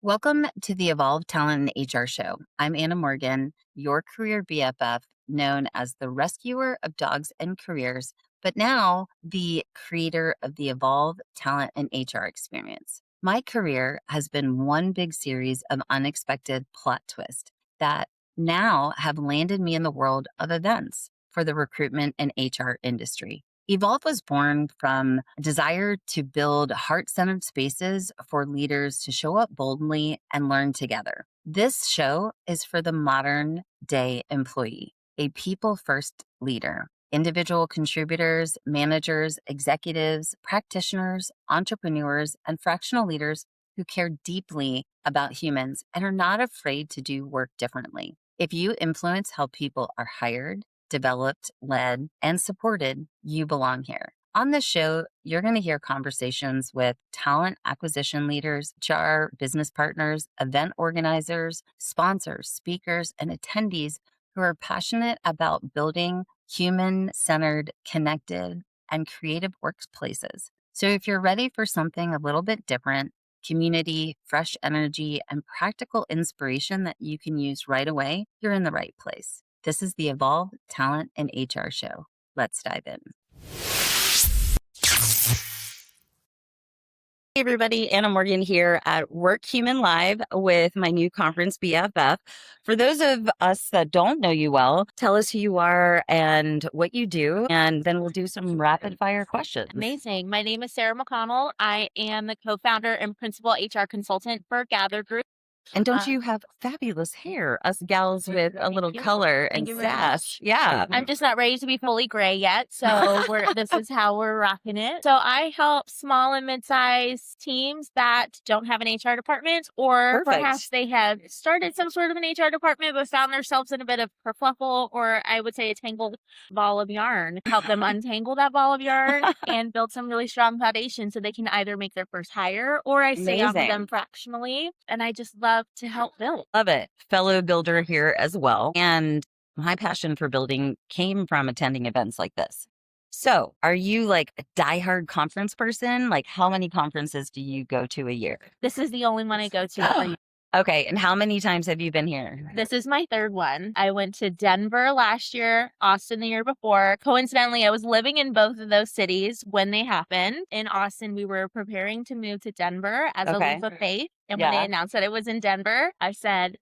Welcome to the Evolve Talent and HR Show. I'm Anna Morgan, your career BFF, known as the rescuer of dogs and careers, but now the creator of the Evolve Talent and HR experience. My career has been one big series of unexpected plot twists that now have landed me in the world of events for the recruitment and HR industry. Evolve was born from a desire to build heart-centered spaces for leaders to show up boldly and learn together. This show is for the modern day employee, a people-first leader. Individual contributors, managers, executives, practitioners, entrepreneurs, and fractional leaders who care deeply about humans and are not afraid to do work differently. If you influence how people are hired, developed, led, and supported, you belong here. On this show, you're going to hear conversations with talent acquisition leaders, HR business partners, event organizers, sponsors, speakers, and attendees who are passionate about building human-centered, connected, and creative workplaces. So if you're ready for something a little bit different, community, fresh energy, and practical inspiration that you can use right away, you're in the right place. This is the Evolve Talent and HR Show. Let's dive in. Hey everybody, Anna Morgan here at Workhuman Live with my new conference BFF. For those of us that don't know you well, tell us who you are and what you do, and then we'll do some rapid fire questions. Amazing. My name is Sarah McConnell. I am the co-founder and principal HR consultant for Gather Group. And don't you have fabulous hair? Us gals with a little color and sass. Yeah. I'm just not ready to be fully gray yet. So this is how we're rocking it. So I help small and mid-sized teams that don't have an HR department, or perhaps they have started some sort of an HR department, but found themselves in a bit of kerfluffle, or I would say a tangled ball of yarn. Help them untangle that ball of yarn and build some really strong foundation so they can either make their first hire, or I stay off of them fractionally. And I just love to help build. Love it. Fellow builder here as well. And my passion for building came from attending events like this. So are you like a diehard conference person? Like how many conferences do you go to a year? This is the only one I go to every year. Okay. And how many times have you been here? This is my third one. I went to Denver last year, Austin the year before. Coincidentally, I was living in both of those cities when they happened. In Austin, we were preparing to move to Denver as a leap of faith. And when they announced that it was in Denver, I said,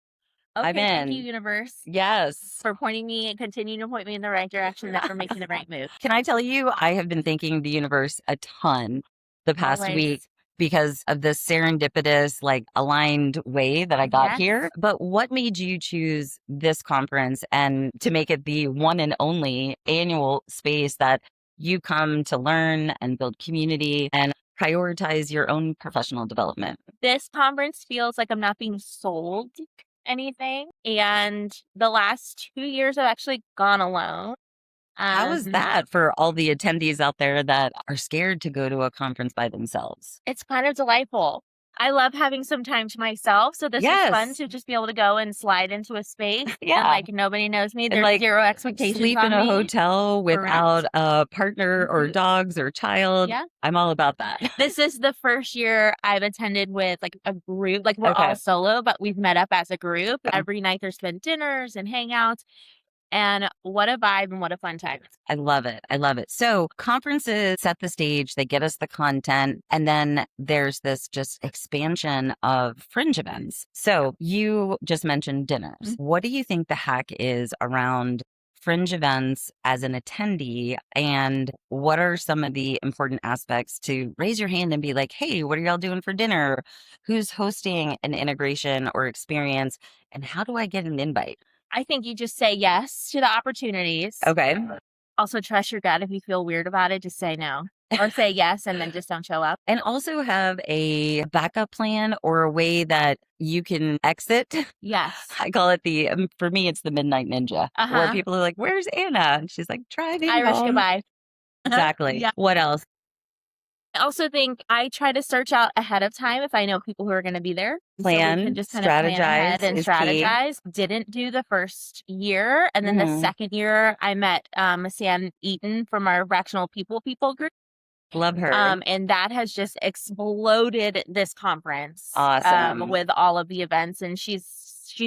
okay, I'm in. Thank you, universe. Yes. For pointing me and continuing to point me in the right direction, and for making the right move. Can I tell you, I have been thanking the universe a ton the past week because of this serendipitous, like aligned way that I got here. But what made you choose this conference and to make it the one and only annual space that you come to learn and build community and prioritize your own professional development? This conference feels like I'm not being sold anything. And the last 2 years I've actually gone alone. How is that for all the attendees out there that are scared to go to a conference by themselves? It's kind of delightful. I love having some time to myself. So this is fun to just be able to go and slide into a space. And like nobody knows me. There's zero expectations. Sleep in a hotel without a partner or dogs or child. Yeah. I'm all about that. This is the first year I've attended with like a group. Like we're all solo, but we've met up as a group. Every night there's been dinners and hangouts. And what a vibe and what a fun time. I love it. I love it. So conferences set the stage, they get us the content, and then there's this just expansion of fringe events. So you just mentioned dinners. What do you think the hack is around fringe events as an attendee? And what are some of the important aspects to raise your hand and be like, hey, what are y'all doing for dinner? Who's hosting an integration or experience? And how do I get an invite? I think you just say yes to the opportunities. Okay. Also trust your gut. If you feel weird about it, just say no. Or say yes and then just don't show up. And also have a backup plan or a way that you can exit. Yes. I call it for me, it's the Midnight Ninja. Where people are like, where's Anna? And she's like, driving Irish home. goodbye. Exactly. What else? I also think I try to search out ahead of time if I know people who are going to be there. Plan, so we can just kind strategize, of plan ahead and strategize. Didn't do the first year. And then the second year, I met Sam Eaton from our fractional people group. Love her. And that has just exploded this conference, Awesome. with all of the events. And she's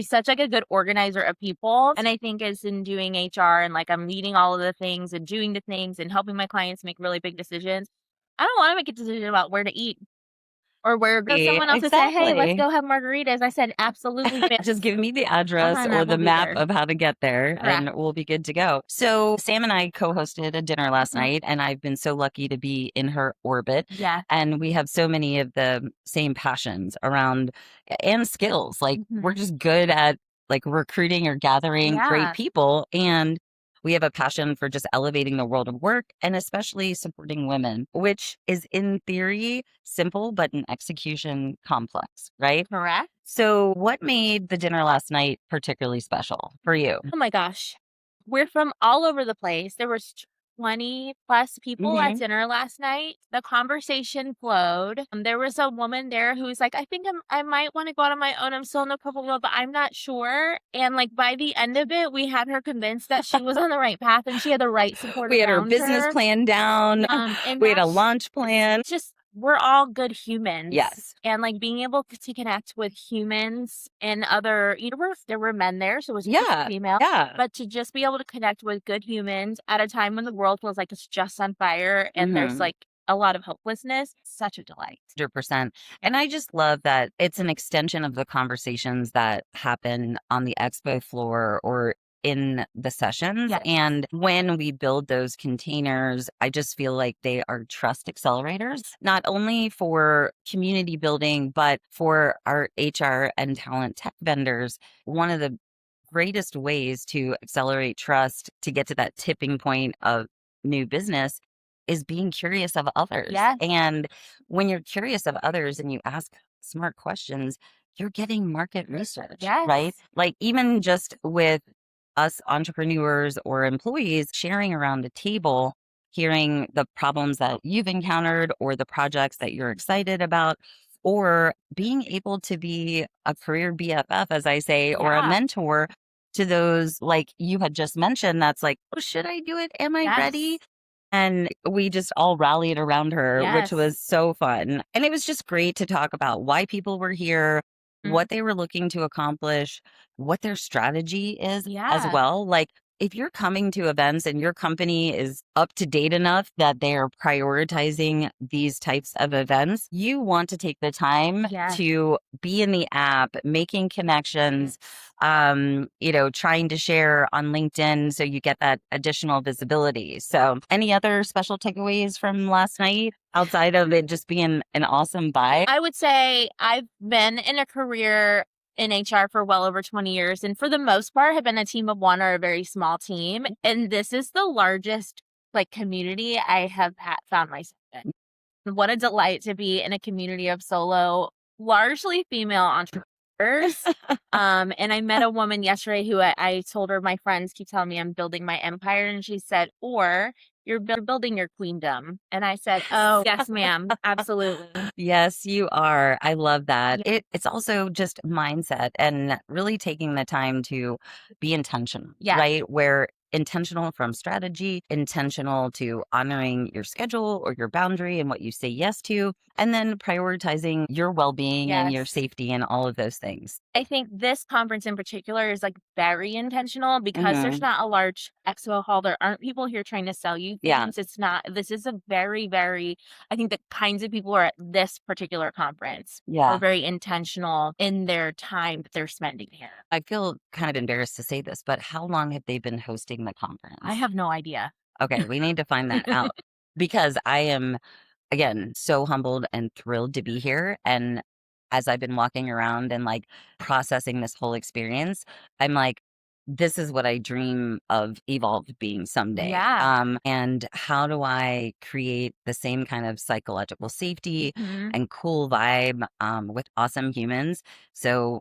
such like a good organizer of people. And I think as in doing HR and like I'm leading all of the things and doing the things and helping my clients make really big decisions. I don't want to make a decision about where to eat or where go someone else to say, "Hey, let's Exactly. go have margaritas." I said, "Absolutely, miss." Just give me the address and or I the will be map there. of how to get there, Correct. and we'll be good to go. So Sam and I co-hosted a dinner last Mhm. night, and I've been so lucky to be in her orbit. Yeah. And we have so many of the same passions around and skills. Like we're Mhm. just good at like recruiting or gathering great Yeah. people. And we have a passion for just elevating the world of work and especially supporting women, which is in theory simple, but in execution complex, right? Correct. So, what made the dinner last night particularly special for you? Oh my gosh. We're from all over the place. There was 20 plus people at Hmm. dinner last night. The conversation flowed. There was a woman there who was like, I think I might want to go out on my own. I'm still in the couple world, but I'm not sure. And like by the end of it, we had her convinced that she was on the right path and she had the right support We had our around business her. plan down. And We had a that's launch plan. just we're all good humans. Yes. And like being able to connect with humans and other, there were men there, so it was just Yeah. female. Yeah. But to just be able to connect with good humans at a time when the world feels like it's just on fire and there's Mhm. like a lot of hopelessness, such a delight. 100%. And I just love that it's an extension of the conversations that happen on the expo floor or in the sessions. Yes. And when we build those containers, I just feel like they are trust accelerators, not only for community building, but for our HR and talent tech vendors. One of the greatest ways to accelerate trust to get to that tipping point of new business is being curious of others. Yes. And when you're curious of others and you ask smart questions, you're getting market research, right? Yes. Like even just with us entrepreneurs or employees sharing around a table, hearing the problems that you've encountered or the projects that you're excited about, or being able to be a career BFF, as I say, or a Yeah. mentor to those like you had just mentioned, that's like, oh, should I do it? Am I ready? Yes. And we just all rallied around her, which Yes. was so fun. And it was just great to talk about why people were here, what they were looking to accomplish, what their strategy is as Yeah. well. Like, if you're coming to events and your company is up to date enough that they are prioritizing these types of events, you want to take the time Yes. to be in the app, making connections, trying to share on LinkedIn so you get that additional visibility. So, any other special takeaways from last night outside of it just being an awesome vibe? I would say I've been in a career in HR for well over 20 years. And for the most part, have been a team of one or a very small team. And this is the largest like community I have found myself in. What a delight to be in a community of solo, largely female entrepreneurs. And I met a woman yesterday who I told her my friends keep telling me I'm building my empire. And she said, or you're building your queendom. And I said, oh, yes, ma'am. Absolutely. Yes, you are. I love that. It's also just mindset and really taking the time to be intentional, Yeah. right? Where intentional from strategy, intentional to honoring your schedule or your boundary and what you say yes to, and then prioritizing your well-being and your Yes. safety and all of those things. I think this conference in particular is like very intentional because there's Mhm. not a large expo hall. There aren't people here trying to sell you Yeah. things. It's not, this is a very, very, I think the kinds of people who are at this particular conference Yeah. are very intentional in their time that they're spending here. I feel kind of embarrassed to say this, but how long have they been hosting the conference? I have no idea. Okay, we need to find that out because I am, again, so humbled and thrilled to be here. And as I've been walking around and like processing this whole experience, I'm like, this is what I dream of Evolve being someday. Yeah. And how do I create the same kind of psychological safety Mhm. and cool vibe with awesome humans? So,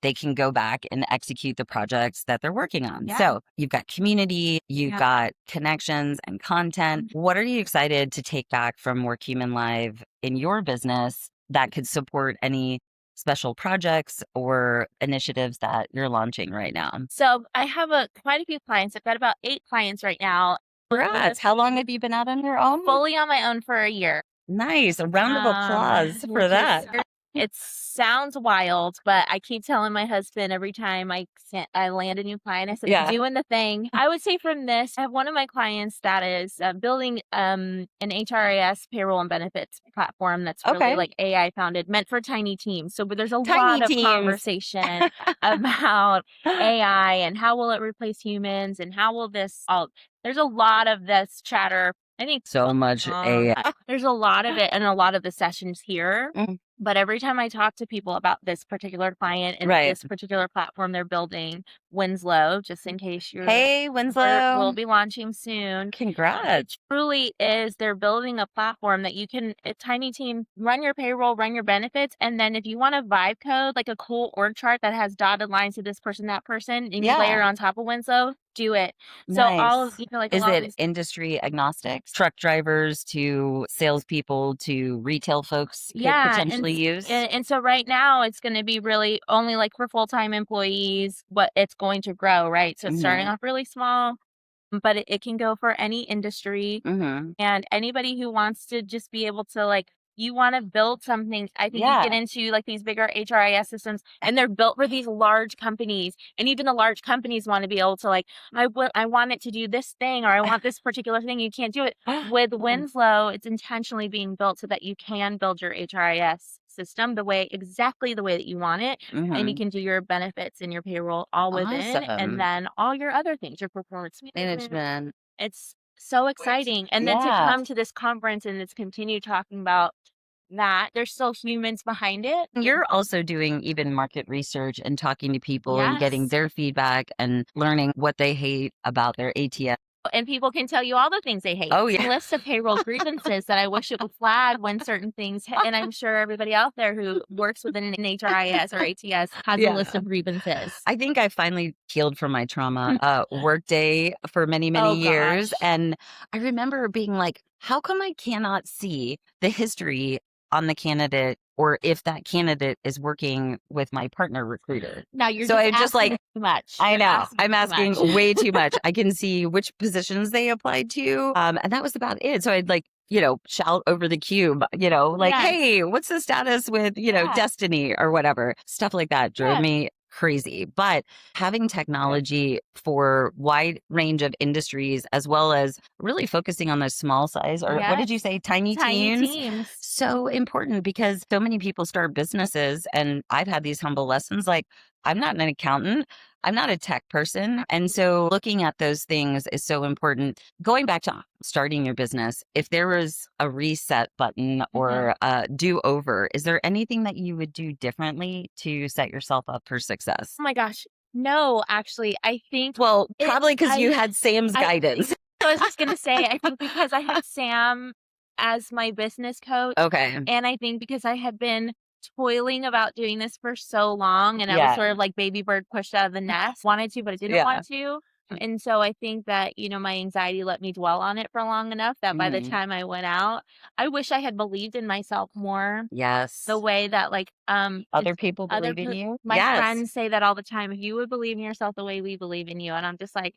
they can go back and execute the projects that they're working on. Yeah. So you've got community, you've got connections and content. What are you excited to take back from Workhuman Live in your business that could support any special projects or initiatives that you're launching right now? So I have quite a few clients. I've got about 8 clients right now. Congrats. How long have you been out on your own? Fully on my own for a year. Nice. A round of applause for which is- that. It sounds wild, but I keep telling my husband every time I land a new client, I said, Yeah. doing the thing. I would say from this, I have one of my clients that is building an HRIS payroll and benefits platform that's really Okay. like AI founded, meant for tiny teams. So there's a Tiny lot of teams. conversation about AI and how will it replace humans and how will this all. There's a lot of this chatter. I think So much AI. there's a lot of it in a lot of the sessions here. Mhm. But every time I talk to people about this particular client and Right. this particular platform they're building, Winslow, just in case you're Hey, Winslow. we'll be launching soon. Congrats. It truly is. They're building a platform that you can, a tiny team, run your payroll, run your benefits. And then if you want a vibe code, like a cool org chart that has dotted lines to this person, that person, and you layer on top of Winslow, do it. So all of, like, is it industry agnostic? Truck drivers to salespeople to retail folks could potentially use? And so right now it's going to be really only like for full-time employees, but it's going to grow, right? So it's starting off really small, but it can go for any industry and anybody who wants to just be able to, like, you want to build something. I think you get into like these bigger HRIS systems and they're built for these large companies. And even the large companies want to be able to, like, I want it to do this thing, or I want this particular thing. You can't do it. With Winslow, it's intentionally being built so that you can build your HRIS system exactly the way that you want it. And you can do your benefits and your payroll all within, and then all your other things, your performance management. It's so exciting. And then to come to this conference and it's continue talking about that, there's still humans behind it. You're also doing even market research and talking to people and getting their feedback and learning what they hate about their ATS. And people can tell you all the things they hate. Oh, yeah. A list of payroll grievances that I wish it would flag when certain things hit. And I'm sure everybody out there who works within an HRIS or ATS has a list of grievances. I think I finally healed from my trauma Workday for many, many years. Gosh. And I remember being like, how come I cannot see the history on the candidate, or if that candidate is working with my partner recruiter? Now you're just like too much. I know. I'm asking way too much. I can see which positions they applied to. And that was about it. So I'd like, shout over the cube, like, hey, what's the status with, Destiny or whatever. Stuff like that drove me crazy. But having technology for wide range of industries, as well as really focusing on those small size, or what did you say? Tiny teams. So important, because so many people start businesses, and I've had these humble lessons. Like, I'm not an accountant. I'm not a tech person. And so looking at those things is so important. Going back to starting your business, if there was a reset button or a do-over, is there anything that you would do differently to set yourself up for success? Oh my gosh. No, actually, I think. Well, probably because you had Sam's guidance. I was just going to say, I think because I had Sam as my business coach. Okay. And I think because I had been toiling about doing this for so long, and I was sort of like baby bird pushed out of the nest. Wanted to, but I didn't want to. And so I think that, my anxiety let me dwell on it for long enough that by the time I went out, I wish I had believed in myself more. Yes. The way that, like, other people believe in you. My friends say that all the time. If you would believe in yourself the way we believe in you. And I'm just like,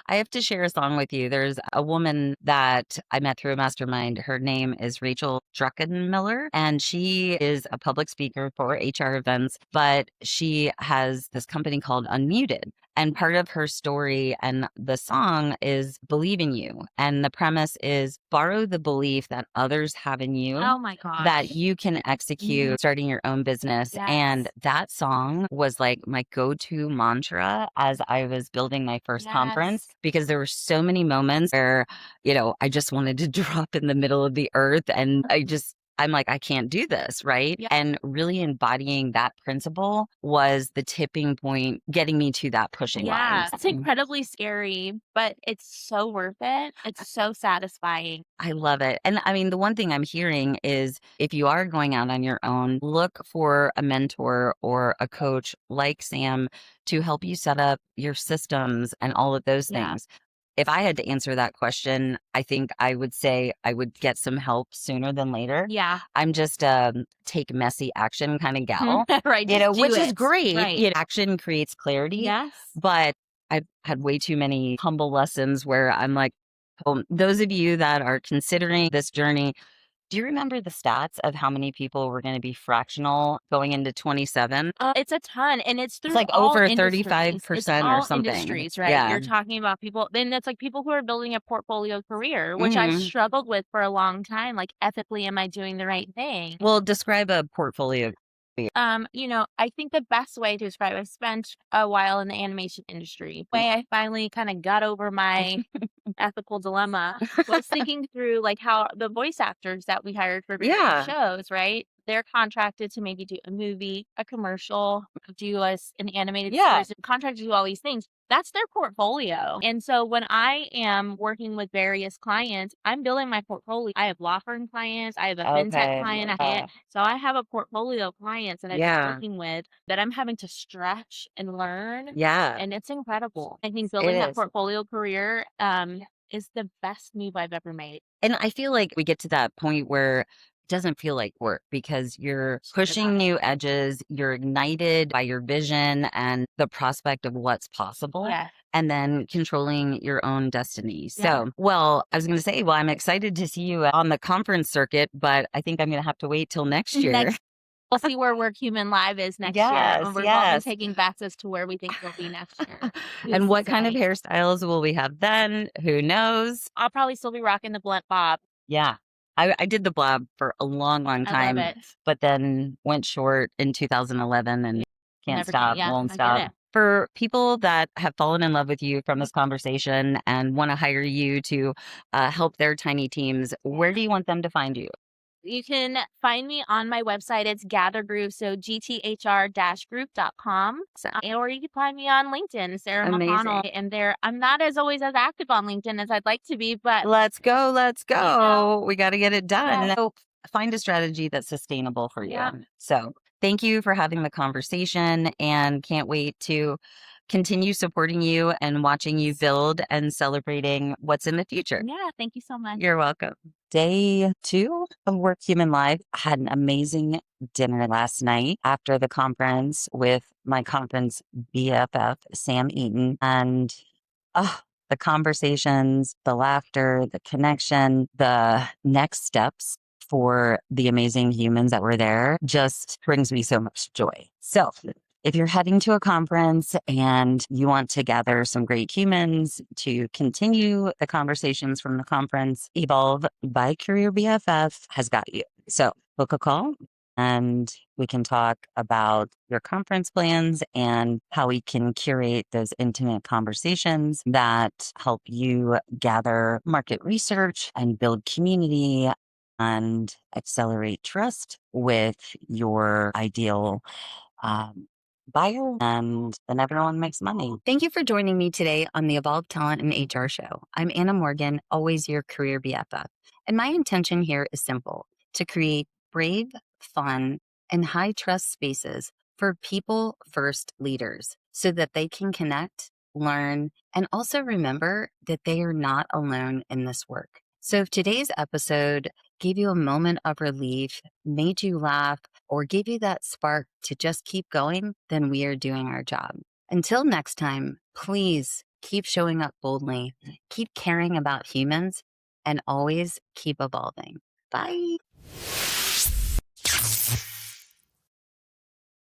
I have to share a song with you. There's a woman that I met through a mastermind. Her name is Rachel Druckenmiller, and she is a public speaker for HR events, but she has this company called Unmuted. And part of her story and the song is Believe in You. And the premise is borrow the belief that others have in you. Oh my gosh. That you can execute starting your own business. Yes. And that song was like my go-to mantra as I was building my first conference, because there were so many moments where, I just wanted to drop in the middle of the earth, and I'm like, I can't do this, right? Yeah. And really embodying that principle was the tipping point, getting me to that pushing line. Yeah, it's incredibly scary, but it's so worth it. It's so satisfying. I love it. And I mean, the one thing I'm hearing is if you are going out on your own, look for a mentor or a coach like Sam to help you set up your systems and all of those things. If I had to answer that question, I think I would say I would get some help sooner than later. Yeah. I'm just take messy action kind of gal. Right. Which is great. Right. Action creates clarity. Yes. But I've had way too many humble lessons where I'm like, Those of you that are considering this journey, do you remember the stats of how many people were going to be fractional going into 27? It's a ton, and it's It's through like all over industries. It's 35% or all something. industries, right? Yeah. You're talking about people, then it's like people who are building a portfolio career, which I've Mhm. struggled with for a long time. Like, ethically, am I doing the right thing? Well, describe a portfolio. I think the best way to describe it, I spent a while in the animation industry. The way I finally kind of got over my ethical dilemma was thinking through like how the voice actors that we hired for various Yeah. shows, right? They're contracted to maybe do a movie, a commercial, do an animated Yeah. series, contracted to do all these things. That's their portfolio. And so when I am working with various clients, I'm building my portfolio. I have law firm clients, I have a fintech client, so I have a portfolio of clients that I've been working with that I'm having to stretch and learn. Yeah. And it's incredible. I think building that portfolio career is the best move I've ever made. And I feel like we get to that point where it doesn't feel like work because you're pushing new edges, you're ignited by your vision and the prospect of what's possible. Yeah. And then controlling your own destiny. Yeah. So, well, I was going to say, well, I'm excited to see you on the conference circuit, but I think I'm going to have to wait till next year. We'll see where Workhuman Live is next year. Yes, And we're both yes. taking bets as to where we think we'll be next year. And what kind of hairstyles will we have then? Who knows? I'll probably still be rocking the blunt bob. Yeah. I did the blob for a long, long I time, love it. but then went short in 2011 and can't Never stop, yeah, won't I stop. get it. For people that have fallen in love with you from this conversation and want to hire you to help their tiny teams, where do you want them to find you? You can find me on my website. It's Gather Groove, so gthr-group.com. Or you can find me on LinkedIn, Sarah McConnell. And I'm not always as active on LinkedIn as I'd like to be, but let's go. You know, We got to get it done. Yeah. So find a strategy that's sustainable for you. Yeah. So thank you for having the conversation and can't wait to continue supporting you and watching you build and celebrating what's in the future. Yeah, thank you so much. You're welcome. Day 2 of Workhuman Live. I had an amazing dinner last night after the conference with my conference BFF, Sam Eaton. And the conversations, the laughter, the connection, the next steps for the amazing humans that were there just brings me so much joy. So if you're heading to a conference and you want to gather some great humans to continue the conversations from the conference, Evolve by Career BFF has got you. So book a call and we can talk about your conference plans and how we can curate those intimate conversations that help you gather market research and build community and accelerate trust with your ideal buyer, and then everyone makes money. Thank you for joining me today on the Evolve Talent and HR show. I'm Anna Morgan, always your career BFF. And my intention here is simple: to create brave, fun, and high trust spaces for people first leaders so that they can connect, learn, and also remember that they are not alone in this work. So if today's episode gave you a moment of relief, made you laugh, or gave you that spark to just keep going, then we are doing our job. Until next time, please keep showing up boldly, keep caring about humans, and always keep evolving. Bye.